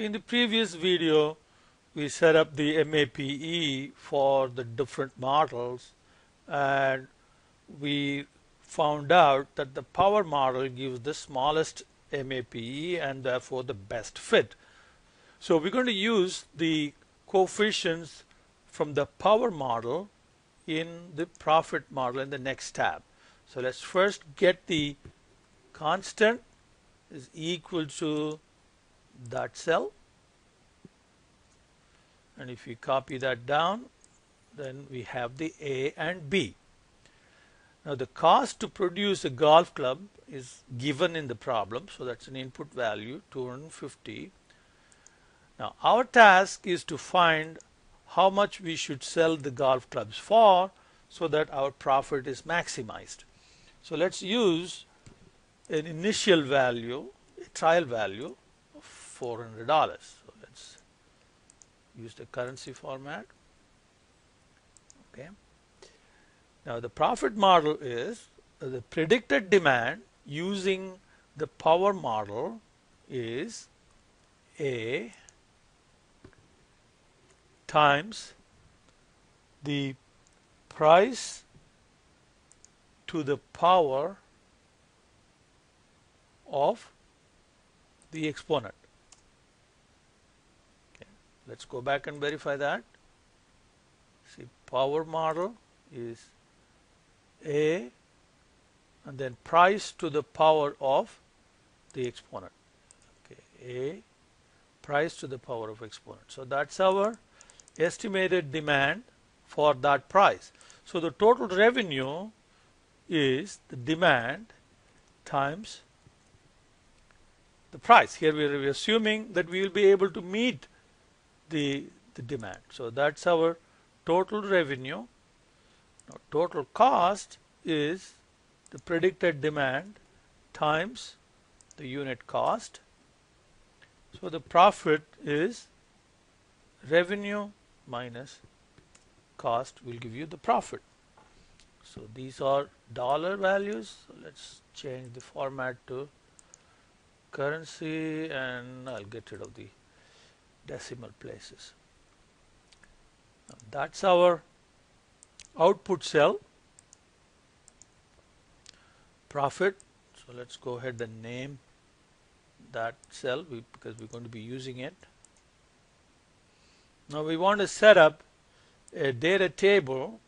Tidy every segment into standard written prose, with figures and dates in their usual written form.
In the previous video, we set up the MAPE for the different models, and we found out that the power model gives the smallest MAPE and therefore the best fit. So we're going to use the coefficients from the power model in the profit model in the next tab. So let's first get the constant is equal to that cell, and if we copy that down, then we have the A and B. Now the cost to produce a golf club is given in the problem, so that's an input value 250. Now our task is to find how much we should sell the golf clubs for so that our profit is maximized. So let's use an initial value, a trial value of $400. So let's use the currency format. Okay. Now the profit model is the predicted demand using the power model is A times the price to the power of the exponent. Okay. Let's go back and verify that. See, power model is A and then price to the power of the exponent. Okay. A price to the power of exponent. So that's our estimated demand for that price. So the total revenue is the demand times the price. Here we are assuming that we will be able to meet the demand. So that's our total revenue. Now, total cost is the predicted demand times the unit cost. So the profit is revenue minus cost will give you the profit. So these are dollar values. So let's change the format to currency, and I'll get rid of the decimal places. Now that's our output cell, profit. So let's go ahead and name that cell because we're going to be using it. Now we want to set up a data table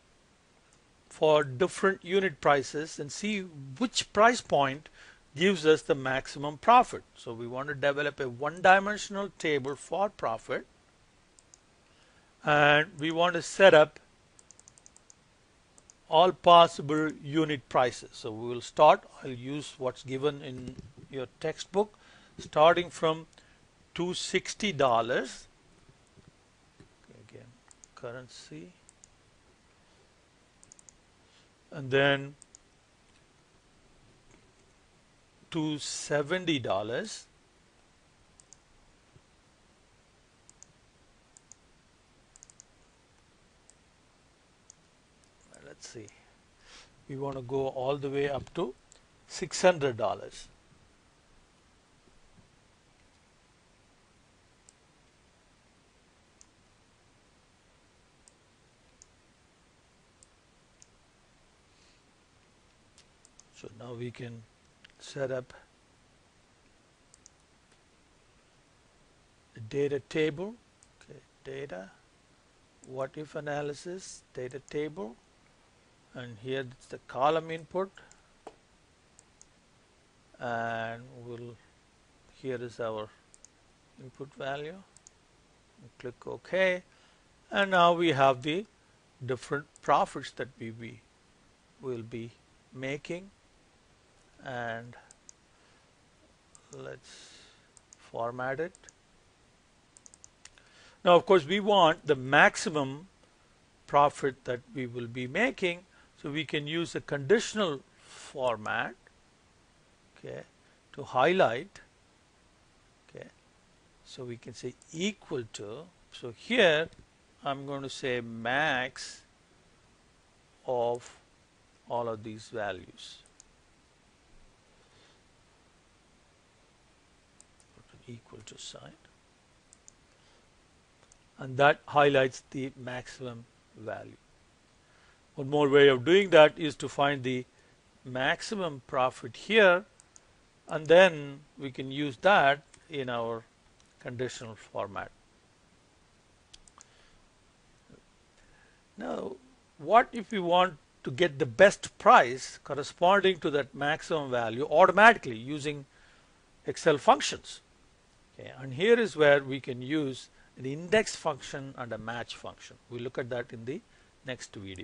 for different unit prices and see which price point gives us the maximum profit. So we want to develop a one-dimensional table for profit, and we want to set up all possible unit prices. So we will start, I'll use what's given in your textbook, starting from $260. Okay, again, currency, and then $270. Let's see, we want to go all the way up to $600. So now we can set up the data table. Okay, data, what if analysis, data table, and here it's the column input, and here is our input value. Click OK, and now we have the different profits that we will be making. And let's format it. Now of course we want the maximum profit that we will be making, so we can use a conditional format, okay, to highlight. Okay, so we can say equal to, so here I'm going to say max of all of these values. Equal to sign. and that highlights the maximum value. One more way of doing that is to find the maximum profit here, and then we can use that in our conditional format. Now, what if we want to get the best price corresponding to that maximum value automatically using Excel functions? Okay, and here is where we can use an index function and a match function. We'll look at that in the next video.